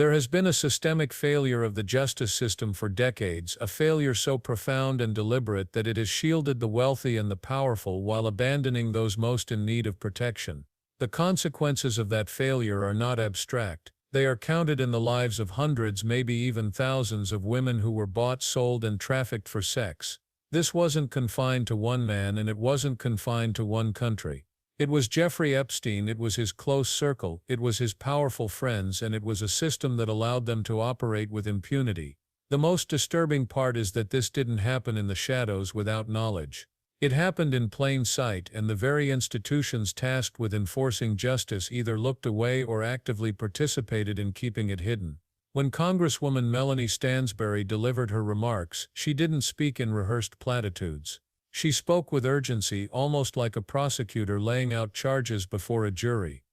There has been a systemic failure of the justice system for decades, a failure so profound and deliberate that it has shielded the wealthy and the powerful while abandoning those most in need of protection. The consequences of that failure are not abstract. They are counted in the lives of hundreds, maybe even thousands of women who were bought, sold, and trafficked for sex. This wasn't confined to one man, and it wasn't confined to one country. It was Jeffrey Epstein, it was his close circle, it was his powerful friends, and it was a system that allowed them to operate with impunity. The most disturbing part is that this didn't happen in the shadows without knowledge. It happened in plain sight, and the very institutions tasked with enforcing justice either looked away or actively participated in keeping it hidden. When Congresswoman Melanie Stansbury delivered her remarks, she didn't speak in rehearsed platitudes. She spoke with urgency, almost like a prosecutor laying out charges before a jury.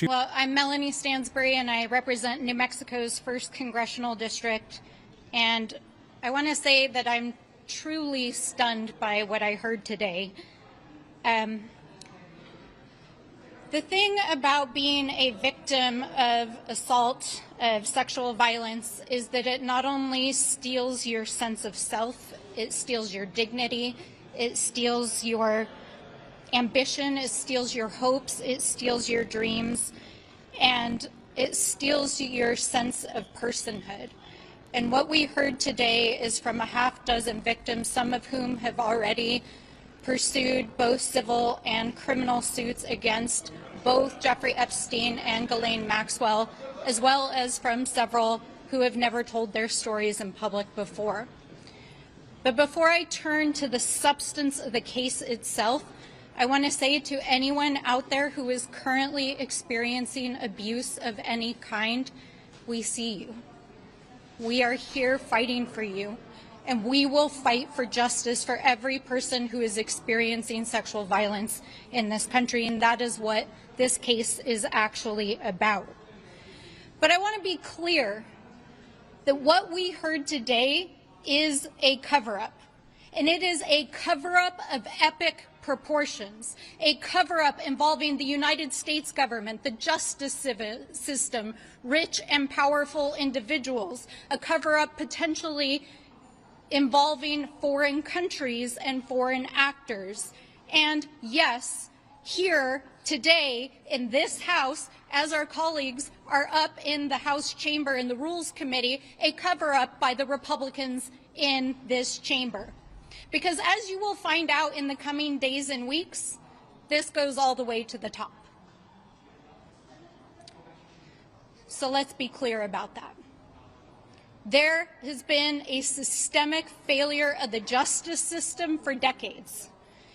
Well, I'm Melanie Stansbury, and I represent New Mexico's 1st Congressional District. And I want to say that I'm truly stunned by what I heard today. The thing about being a victim of assault, of sexual violence, is that it not only steals your sense of self, it steals your dignity, it steals your ambition, it steals your hopes, it steals your dreams, and it steals your sense of personhood. And what we heard today is from a half-dozen victims, some of whom have already pursued both civil and criminal suits against both Jeffrey Epstein and Ghislaine Maxwell, as well as from several who have never told their stories in public before. But before I turn to the substance of the case itself, I want to say to anyone out there who is currently experiencing abuse of any kind, we see you. We are here fighting for you, and we will fight for justice for every person who is experiencing sexual violence in this country, and that is what this case is actually about. But I want to be clear that what we heard today is a cover-up, and it is a cover-up of epic proportions, a cover-up involving the United States government, the justice system, rich and powerful individuals, a cover-up potentially involving foreign countries and foreign actors. And yes, here today in this House, as our colleagues are up in the House chamber in the Rules Committee, a cover-up by the Republicans in this chamber. Because as you will find out in the coming days and weeks, this goes all the way to the top. So let's be clear about that. There has been a systemic failure of the justice system for decades.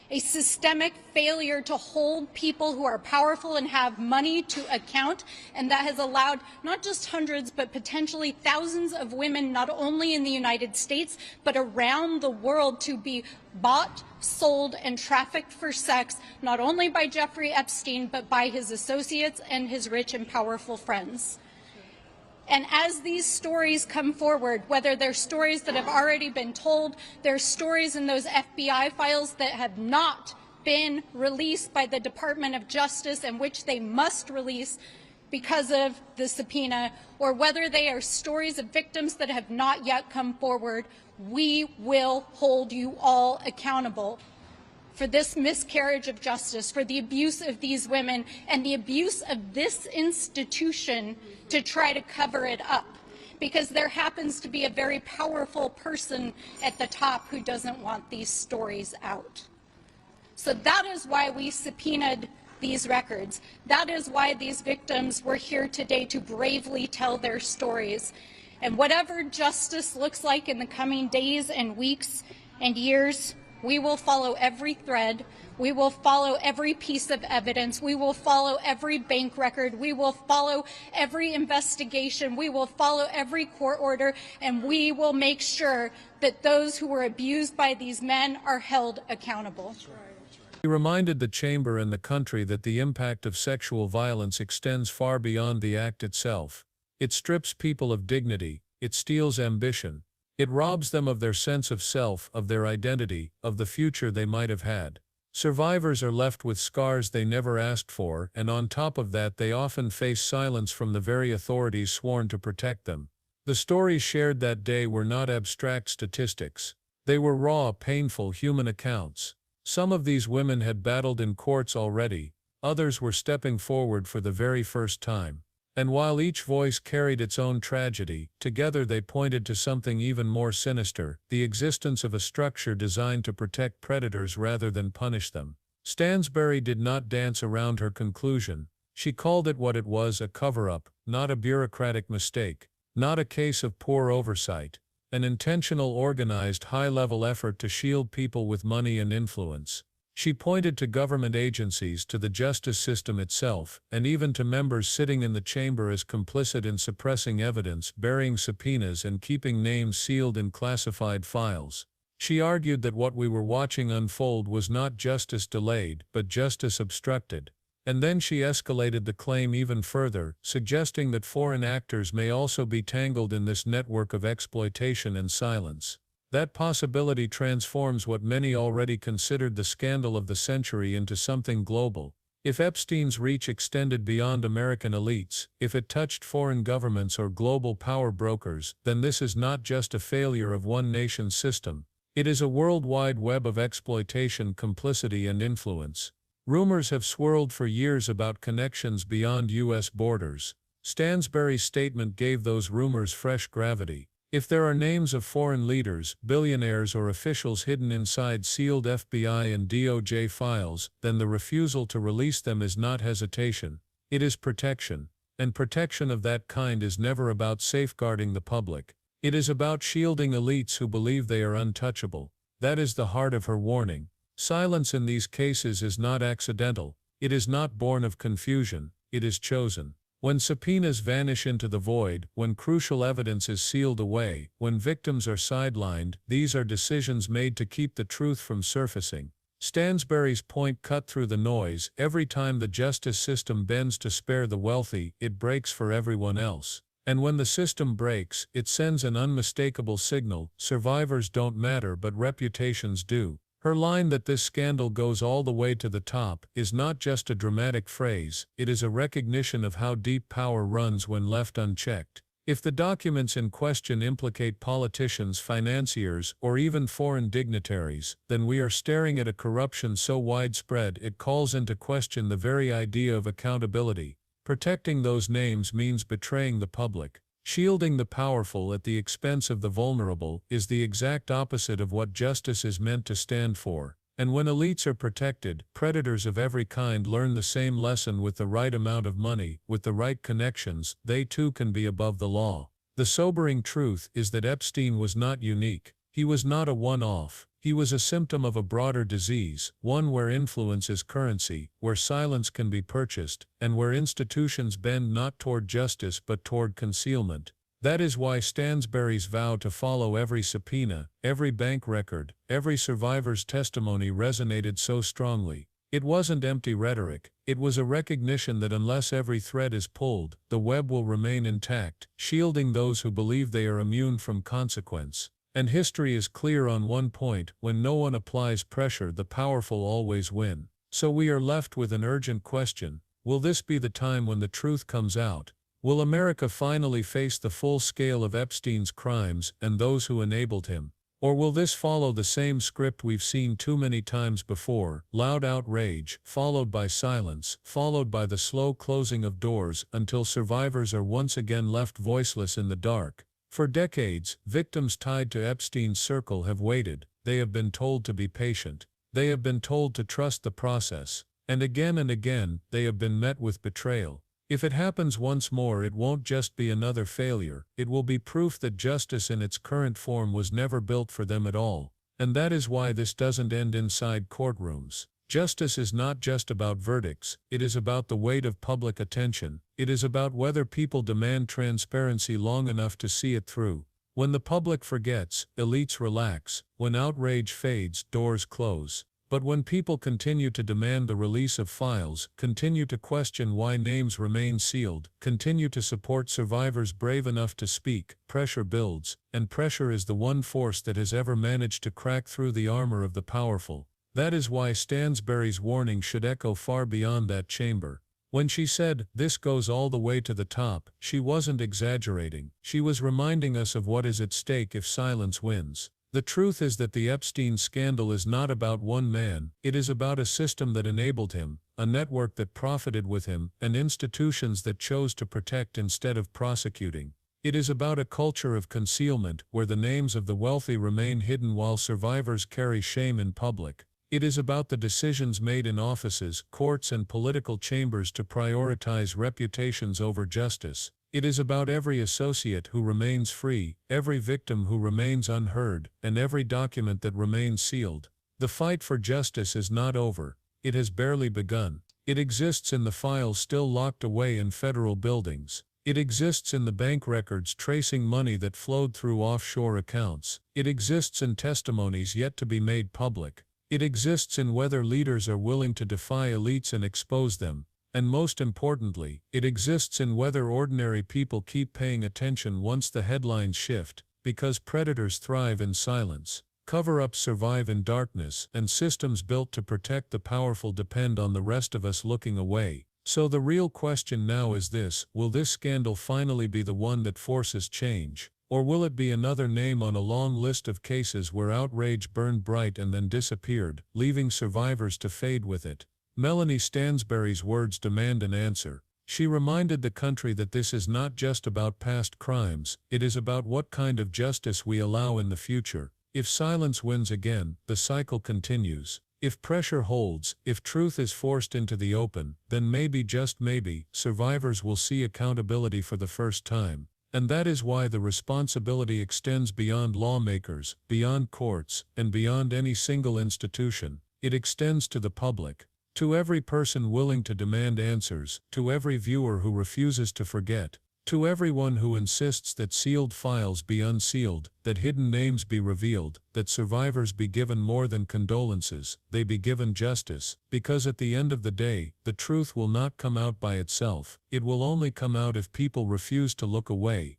A systemic failure to hold people who are powerful and have money to account, and that has allowed not just hundreds but potentially thousands of women, not only in the United States but around the world, to be bought, sold, and trafficked for sex, not only by Jeffrey Epstein but by his associates and his rich and powerful friends. And as these stories come forward, whether they're stories that have already been told, they're stories in those FBI files that have not been released by the Department of Justice and which they must release because of the subpoena, or whether they are stories of victims that have not yet come forward, we will hold you all accountable for this miscarriage of justice, for the abuse of these women, and the abuse of this institution to try to cover it up. Because there happens to be a very powerful person at the top who doesn't want these stories out. So that is why we subpoenaed these records. That is why these victims were here today to bravely tell their stories. And whatever justice looks like in the coming days and weeks and years, we will follow every thread. We will follow every piece of evidence. We will follow every bank record. We will follow every investigation. We will follow every court order, and we will make sure that those who were abused by these men are held accountable. He reminded the chamber and the country that the impact of sexual violence extends far beyond the act itself. It strips people of dignity. It steals ambition. It robs them of their sense of self, of their identity, of the future they might have had. Survivors are left with scars they never asked for, and on top of that they often face silence from the very authorities sworn to protect them. The stories shared that day were not abstract statistics. They were raw, painful human accounts. Some of these women had battled in courts already, others were stepping forward for the very first time. And while each voice carried its own tragedy, together they pointed to something even more sinister, the existence of a structure designed to protect predators rather than punish them. Stansbury did not dance around her conclusion. She called it what it was, a cover-up, not a bureaucratic mistake, not a case of poor oversight, an intentional, organized, high-level effort to shield people with money and influence. She pointed to government agencies, to the justice system itself, and even to members sitting in the chamber as complicit in suppressing evidence, burying subpoenas, and keeping names sealed in classified files. She argued that what we were watching unfold was not justice delayed, but justice obstructed. And then she escalated the claim even further, suggesting that foreign actors may also be tangled in this network of exploitation and silence. That possibility transforms what many already considered the scandal of the century into something global. If Epstein's reach extended beyond American elites, if it touched foreign governments or global power brokers, then this is not just a failure of one nation's system. It is a worldwide web of exploitation, complicity, and influence. Rumors have swirled for years about connections beyond U.S. borders. Stansbury's statement gave those rumors fresh gravity. If there are names of foreign leaders, billionaires, or officials hidden inside sealed FBI and DOJ files, then the refusal to release them is not hesitation. It is protection. And protection of that kind is never about safeguarding the public. It is about shielding elites who believe they are untouchable. That is the heart of her warning. Silence in these cases is not accidental. It is not born of confusion. It is chosen. When subpoenas vanish into the void, when crucial evidence is sealed away, when victims are sidelined, these are decisions made to keep the truth from surfacing. Stansbury's point cut through the noise. Every time the justice system bends to spare the wealthy, it breaks for everyone else. And when the system breaks, it sends an unmistakable signal: survivors don't matter, but reputations do. Her line that this scandal goes all the way to the top is not just a dramatic phrase, it is a recognition of how deep power runs when left unchecked. If the documents in question implicate politicians, financiers, or even foreign dignitaries, then we are staring at a corruption so widespread it calls into question the very idea of accountability. Protecting those names means betraying the public. Shielding the powerful at the expense of the vulnerable is the exact opposite of what justice is meant to stand for. And when elites are protected, predators of every kind learn the same lesson: with the right amount of money, with the right connections, they too can be above the law. The sobering truth is that Epstein was not unique. He was not a one-off. He was a symptom of a broader disease, one where influence is currency, where silence can be purchased, and where institutions bend not toward justice but toward concealment. That is why Stansbury's vow to follow every subpoena, every bank record, every survivor's testimony resonated so strongly. It wasn't empty rhetoric, it was a recognition that unless every thread is pulled, the web will remain intact, shielding those who believe they are immune from consequence. And history is clear on one point: when no one applies pressure, the powerful always win. So we are left with an urgent question: will this be the time when the truth comes out? Will America finally face the full scale of Epstein's crimes and those who enabled him? Or will this follow the same script we've seen too many times before: loud outrage, followed by silence, followed by the slow closing of doors, until survivors are once again left voiceless in the dark? For decades, victims tied to Epstein's circle have waited. They have been told to be patient. They have been told to trust the process. And again, they have been met with betrayal. If it happens once more, it won't just be another failure. It will be proof that justice in its current form was never built for them at all. And that is why this doesn't end inside courtrooms. Justice is not just about verdicts, it is about the weight of public attention. It is about whether people demand transparency long enough to see it through. When the public forgets, elites relax. When outrage fades, doors close. But when people continue to demand the release of files, continue to question why names remain sealed, continue to support survivors brave enough to speak, pressure builds, and pressure is the one force that has ever managed to crack through the armor of the powerful. That is why Stansbury's warning should echo far beyond that chamber. When she said, "This goes all the way to the top," she wasn't exaggerating. She was reminding us of what is at stake if silence wins. The truth is that the Epstein scandal is not about one man, it is about a system that enabled him, a network that profited with him, and institutions that chose to protect instead of prosecuting. It is about a culture of concealment, where the names of the wealthy remain hidden while survivors carry shame in public. It is about the decisions made in offices, courts, and political chambers to prioritize reputations over justice. It is about every associate who remains free, every victim who remains unheard, and every document that remains sealed. The fight for justice is not over. It has barely begun. It exists in the files still locked away in federal buildings. It exists in the bank records tracing money that flowed through offshore accounts. It exists in testimonies yet to be made public. It exists in whether leaders are willing to defy elites and expose them. And most importantly, it exists in whether ordinary people keep paying attention once the headlines shift, because predators thrive in silence, cover-ups survive in darkness, and systems built to protect the powerful depend on the rest of us looking away. So the real question now is this: will this scandal finally be the one that forces change? Or will it be another name on a long list of cases where outrage burned bright and then disappeared, leaving survivors to fade with it? Melanie Stansbury's words demand an answer. She reminded the country that this is not just about past crimes, it is about what kind of justice we allow in the future. If silence wins again, the cycle continues. If pressure holds, if truth is forced into the open, then maybe, just maybe, survivors will see accountability for the first time. And that is why the responsibility extends beyond lawmakers, beyond courts, and beyond any single institution. It extends to the public. To every person willing to demand answers, to every viewer who refuses to forget, to everyone who insists that sealed files be unsealed, that hidden names be revealed, that survivors be given more than condolences, they be given justice, because at the end of the day, the truth will not come out by itself, it will only come out if people refuse to look away.